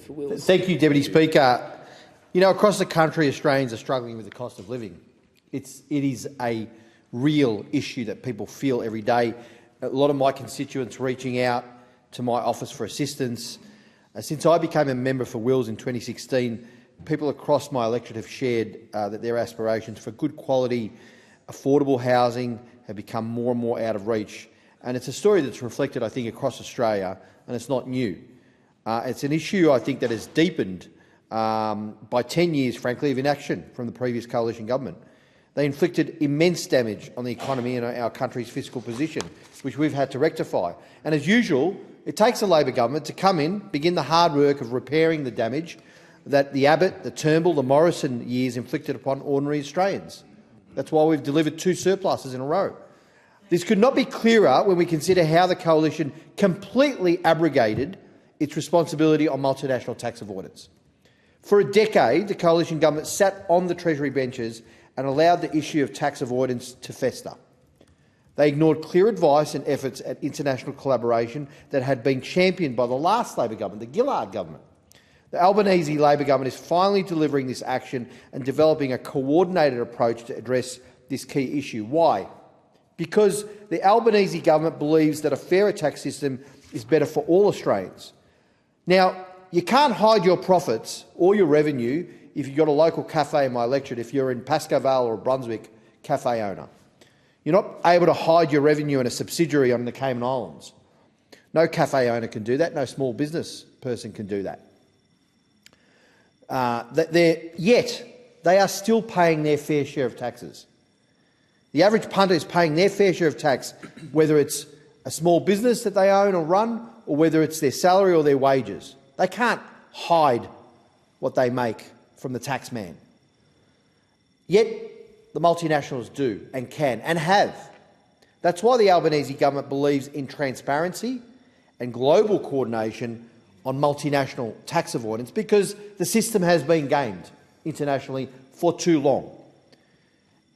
for Wills. Thank you, Deputy Speaker. You know, across the country, Australians are struggling with the cost of living. It is a real issue that people feel every day. A lot of my constituents reaching out to my office for assistance. Since I became a member for Wills in 2016, people across my electorate have shared that their aspirations for good quality, affordable housing have become more and more out of reach. And it's a story that's reflected, I think, across Australia, and it's not new. It's an issue, I think, that has deepened by 10 years, frankly, of inaction from the previous coalition government. They inflicted immense damage on the economy and our country's fiscal position, which we've had to rectify. And as usual, it takes a Labor government to come in, begin the hard work of repairing the damage that the Abbott, the Turnbull, the Morrison years inflicted upon ordinary Australians. That's why we've delivered 2 surpluses in a row. This could not be clearer when we consider how the coalition completely abrogated its responsibility on multinational tax avoidance. For a decade, the coalition government sat on the Treasury benches and allowed the issue of tax avoidance to fester. They ignored clear advice and efforts at international collaboration that had been championed by the last Labor government, the Gillard government. The Albanese Labor government is finally delivering this action and developing a coordinated approach to address this key issue. Why? Because the Albanese government believes that a fairer tax system is better for all Australians. Now, you can't hide your profits or your revenue if you've got a local cafe in my electorate, if you're in Pascoe Vale or Brunswick cafe owner. You're not able to hide your revenue in a subsidiary on the Cayman Islands. No cafe owner can do that. No small business person can do that. Yet they are still paying their fair share of taxes. The average punter is paying their fair share of tax, whether it's a small business that they own or run, or whether it's their salary or their wages. They can't hide what they make from the tax man. Yet the multinationals do and can and have. That's why the Albanese government believes in transparency and global coordination on multinational tax avoidance, because the system has been gamed internationally for too long.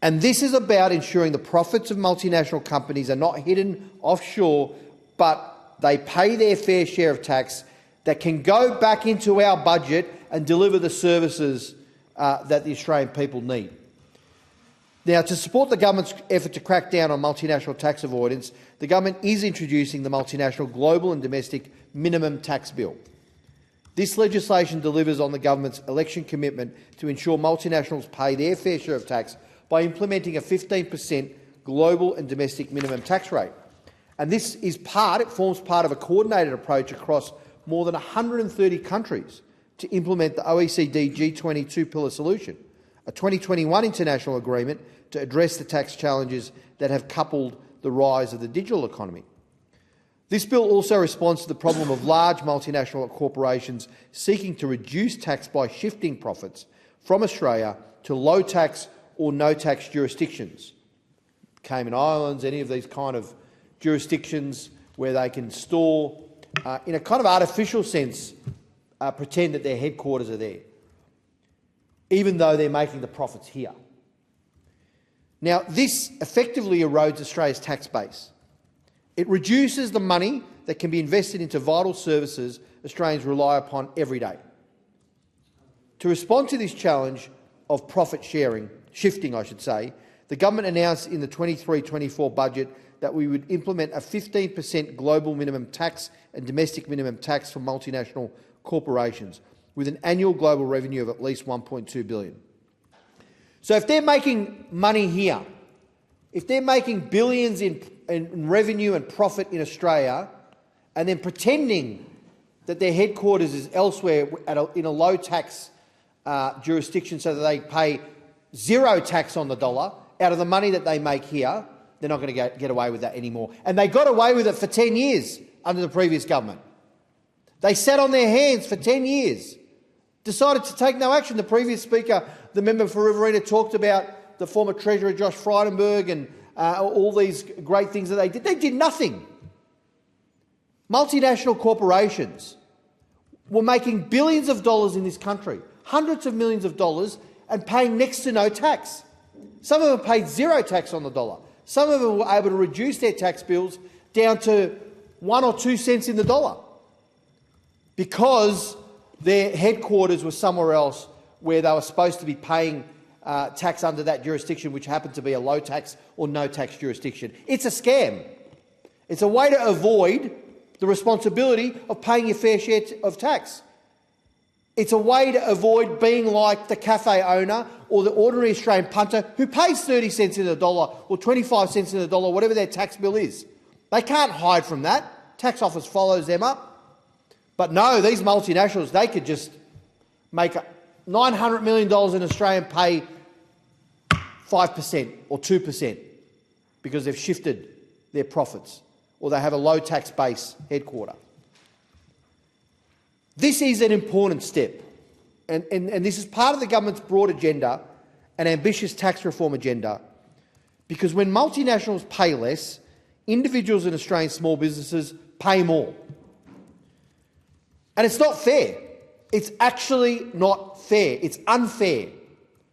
And this is about ensuring the profits of multinational companies are not hidden offshore, but they pay their fair share of tax that can go back into our budget and deliver the services that the Australian people need. Now, to support the government's effort to crack down on multinational tax avoidance, the government is introducing the Multinational Global and Domestic Minimum Tax Bill. This legislation delivers on the government's election commitment to ensure multinationals pay their fair share of tax by implementing a 15% global and domestic minimum tax rate. And this is it forms part of a coordinated approach across more than 130 countries to implement the OECD G20 two-pillar solution, a 2021 international agreement to address the tax challenges that have coupled the rise of the digital economy. This bill also responds to the problem of large multinational corporations seeking to reduce tax by shifting profits from Australia to low-tax or no-tax jurisdictions, Cayman Islands, any of these kind of jurisdictions where they can store, in a kind of artificial sense, pretend that their headquarters are there, even though they're making the profits here. Now, this effectively erodes Australia's tax base. It reduces the money that can be invested into vital services Australians rely upon every day. To respond to this challenge of profit shifting, the government announced in the 23-24 budget that we would implement a 15% global minimum tax and domestic minimum tax for multinational corporations, with an annual global revenue of at least $1.2 billion. So if they're making money here, if they're making billions in revenue and profit in Australia, and then pretending that their headquarters is elsewhere in a low-tax jurisdiction so that they pay zero tax on the dollar out of the money that they make here, they're not going to get away with that anymore. And they got away with it for 10 years under the previous government. They sat on their hands for 10 years, decided to take no action. The previous speaker, the member for Riverina, talked about the former Treasurer Josh Frydenberg and all these great things that they did. They did nothing. Multinational corporations were making billions of dollars in this country, hundreds of millions of dollars, and paying next to no tax. Some of them paid zero tax on the dollar. Some of them were able to reduce their tax bills down to 1 or 2 cents in the dollar, because their headquarters was somewhere else where they were supposed to be paying tax under that jurisdiction, which happened to be a low tax or no tax jurisdiction. It's a scam. It's a way to avoid the responsibility of paying your fair share of tax. It's a way to avoid being like the cafe owner or the ordinary Australian punter who pays 30 cents in the dollar or 25 cents in the dollar, whatever their tax bill is. They can't hide from that. Tax office follows them up. But no, these multinationals, they could just make $900 million in Australia and pay 5% or 2% because they've shifted their profits or they have a low tax base headquarter. This is an important step, and this is part of the government's broad agenda, an ambitious tax reform agenda, because when multinationals pay less, individuals and Australian small businesses pay more. And it's not fair. It's actually not fair. It's unfair.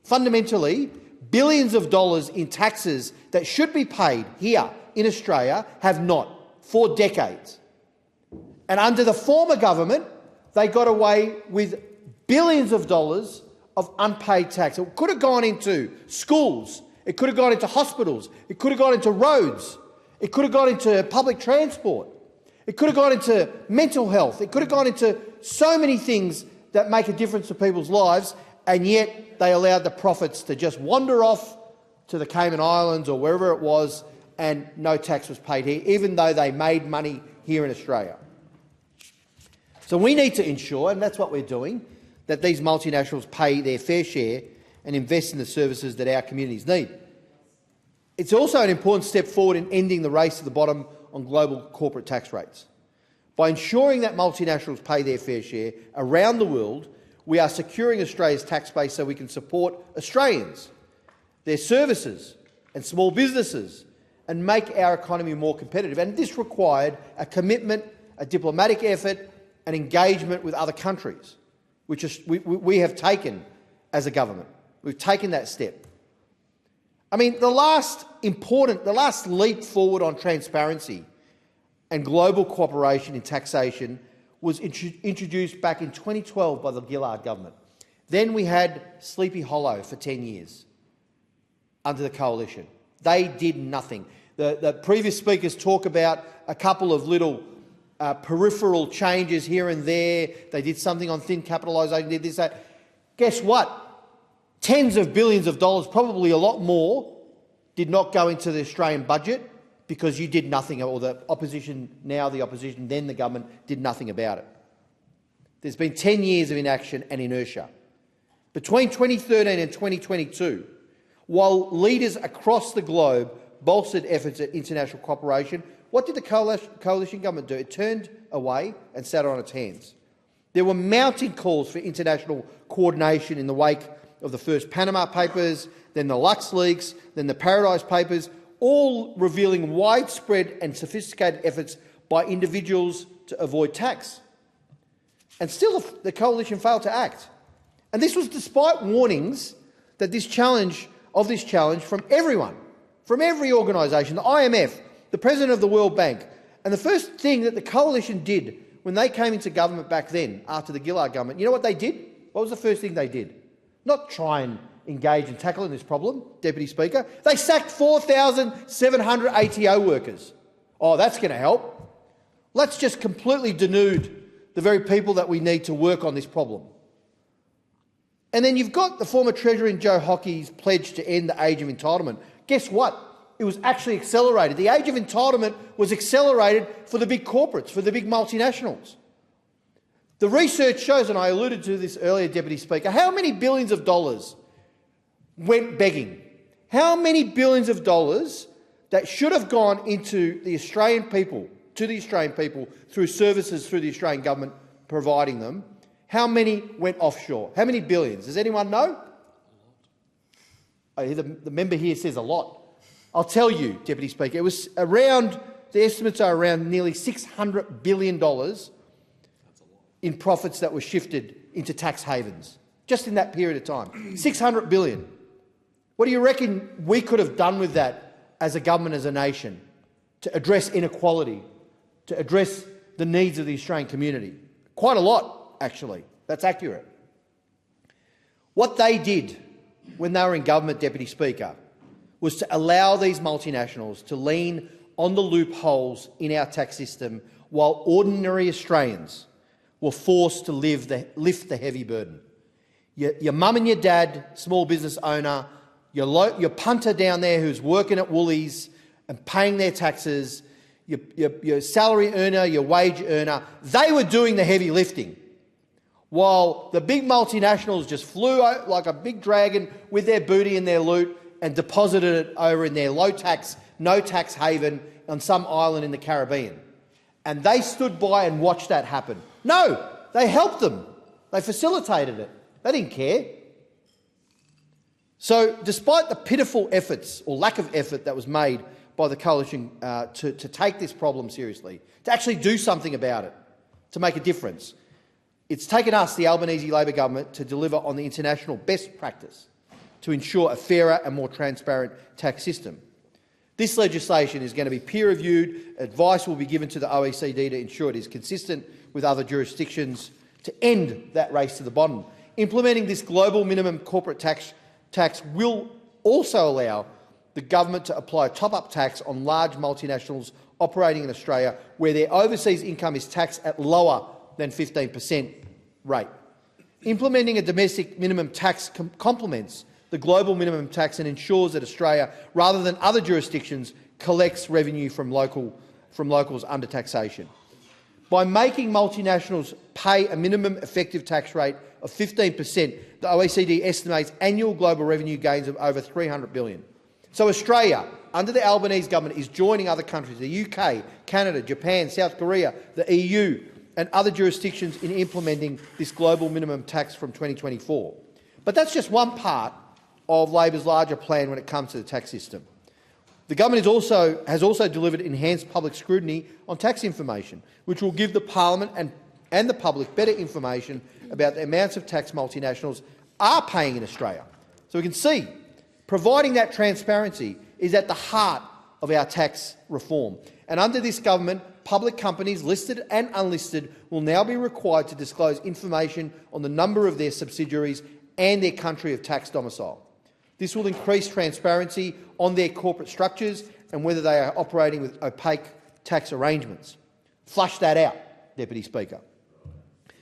Fundamentally, billions of dollars in taxes that should be paid here in Australia have not for decades. And under the former government, they got away with billions of dollars of unpaid tax. It could have gone into schools. It could have gone into hospitals. It could have gone into roads. It could have gone into public transport. It could have gone into mental health. It could have gone into so many things that make a difference to people's lives, and yet they allowed the profits to just wander off to the Cayman Islands or wherever it was, and no tax was paid here, even though they made money here in Australia. So we need to ensure, and that's what we're doing, that these multinationals pay their fair share and invest in the services that our communities need. It's also an important step forward in ending the race to the bottom on global corporate tax rates. By ensuring that multinationals pay their fair share around the world, we are securing Australia's tax base so we can support Australians, their services and small businesses, and make our economy more competitive. And this required a commitment, a diplomatic effort, and engagement with other countries, which we have taken as a government. We've taken that step. I mean, the last leap forward on transparency and global cooperation in taxation was introduced back in 2012 by the Gillard government. Then we had Sleepy Hollow for 10 years under the coalition. They did nothing. The previous speakers talk about a couple of little peripheral changes here and there. They did something on thin capitalisation, did this, that. Guess what? Tens of billions of dollars, probably a lot more, did not go into the Australian budget because you did nothing, or the opposition, now the opposition, then the government, did nothing about it. There's been 10 years of inaction and inertia. Between 2013 and 2022, while leaders across the globe bolstered efforts at international cooperation, what did the coalition government do? It turned away and sat on its hands. There were mounting calls for international coordination in the wake of the first Panama Papers, then the Lux Leaks, then the Paradise Papers, all revealing widespread and sophisticated efforts by individuals to avoid tax. And still the coalition failed to act. And this was despite warnings that this challenge from everyone, from every organisation, the IMF, the President of the World Bank. And the first thing that the coalition did when they came into government back then, after the Gillard government, you know what they did? What was the first thing they did? Not try and engage in tackling this problem, Deputy Speaker. They sacked 4,700 ATO workers. Oh, that's going to help. Let's just completely denude the very people that we need to work on this problem. And then you've got the former Treasurer Joe Hockey's pledge to end the age of entitlement. Guess what? It was actually accelerated. The age of entitlement was accelerated for the big corporates, for the big multinationals. The research shows, and I alluded to this earlier, Deputy Speaker, how many billions of dollars went begging? How many billions of dollars that should have gone into the Australian people, through services through the Australian government providing them, how many went offshore? How many billions? Does anyone know? I hear the member here says a lot. I'll tell you, Deputy Speaker, it was around, the estimates are around nearly $600 billion in profits that were shifted into tax havens, just in that period of time. $600 billion. What do you reckon we could have done with that as a government, as a nation, to address inequality, to address the needs of the Australian community? Quite a lot, actually. That's accurate. What they did when they were in government, Deputy Speaker, was to allow these multinationals to lean on the loopholes in our tax system while ordinary Australians were forced to lift the heavy burden. Your mum and your dad, small business owner, your punter down there who's working at Woolies and paying their taxes, your salary earner, your wage earner, they were doing the heavy lifting, while the big multinationals just flew out like a big dragon with their booty and their loot and deposited it over in their low-tax, no-tax haven on some island in the Caribbean. And they stood by and watched that happen. No, they helped them. They facilitated it. They didn't care. So despite the pitiful efforts or lack of effort that was made by the coalition to take this problem seriously, to actually do something about it, to make a difference, it's taken us, the Albanese Labor government, to deliver on the international best practice to ensure a fairer and more transparent tax system. This legislation is going to be peer-reviewed. Advice will be given to the OECD to ensure it is consistent with other jurisdictions to end that race to the bottom. Implementing this global minimum corporate tax will also allow the government to apply a top-up tax on large multinationals operating in Australia where their overseas income is taxed at lower than 15% rate. Implementing a domestic minimum tax complements the global minimum tax and ensures that Australia, rather than other jurisdictions, collects revenue from locals under taxation. By making multinationals pay a minimum effective tax rate of 15%, the OECD estimates annual global revenue gains of over $300 billion. So Australia, under the Albanese government, is joining other countries, the UK, Canada, Japan, South Korea, the EU and other jurisdictions in implementing this global minimum tax from 2024. But that's just one part of Labor's larger plan when it comes to the tax system. The government has also delivered enhanced public scrutiny on tax information, which will give the parliament and the public better information about the amounts of tax multinationals are paying in Australia. So we can see providing that transparency is at the heart of our tax reform. And under this government, public companies, listed and unlisted, will now be required to disclose information on the number of their subsidiaries and their country of tax domicile. This will increase transparency on their corporate structures and whether they are operating with opaque tax arrangements. Flush that out, Deputy Speaker.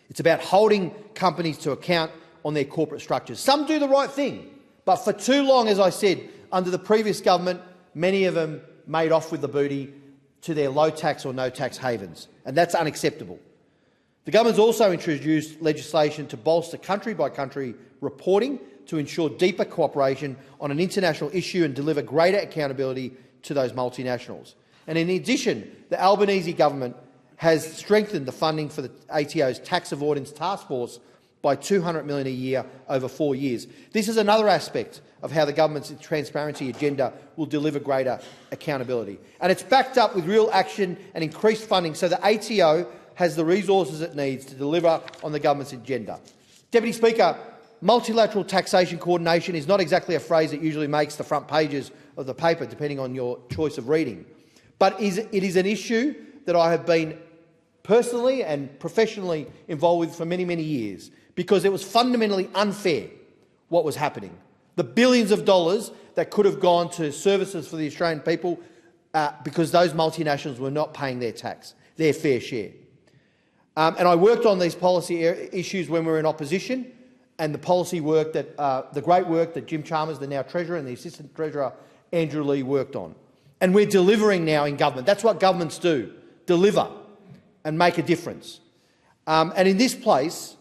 It's about holding companies to account on their corporate structures. Some do the right thing, but for too long, as I said, under the previous government, many of them made off with the booty to their low-tax or no-tax havens, and that's unacceptable. The government's also introduced legislation to bolster country-by-country reporting to ensure deeper cooperation on an international issue and deliver greater accountability to those multinationals. And in addition, the Albanese government has strengthened the funding for the ATO's Tax Avoidance Task Force by $200 million a year over 4 years. This is another aspect of how the government's transparency agenda will deliver greater accountability. And it's backed up with real action and increased funding so the ATO has the resources it needs to deliver on the government's agenda. Deputy Speaker, multilateral taxation coordination is not exactly a phrase that usually makes the front pages of the paper, depending on your choice of reading. But it is an issue that I have been personally and professionally involved with for many, many years, because it was fundamentally unfair what was happening. The billions of dollars that could have gone to services for the Australian people because those multinationals were not paying their tax, their fair share. And I worked on these policy issues when we were in opposition, and the policy work that, the great work that Jim Chalmers, the now Treasurer, and the Assistant Treasurer Andrew Lee worked on. And we're delivering now in government. That's what governments do, deliver and make a difference. And in this place,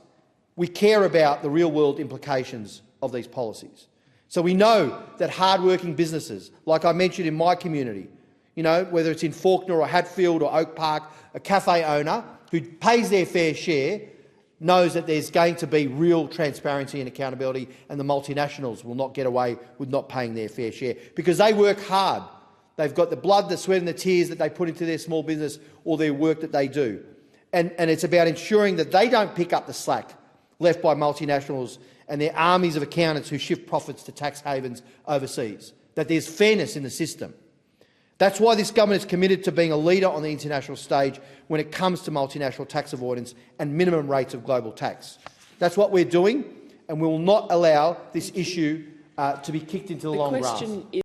we care about the real-world implications of these policies. So we know that hard-working businesses, like I mentioned in my community, whether it's in Fawkner or Hatfield or Oak Park, a cafe owner who pays their fair share knows that there's going to be real transparency and accountability, and the multinationals will not get away with not paying their fair share because they work hard. They've got the blood, the sweat and the tears that they put into their small business or their work that they do. And it's about ensuring that they don't pick up the slack left by multinationals and their armies of accountants who shift profits to tax havens overseas, that there's fairness in the system. That's why this government is committed to being a leader on the international stage when it comes to multinational tax avoidance and minimum rates of global tax. That's what we're doing, and we will not allow this issue to be kicked into the long grass. Question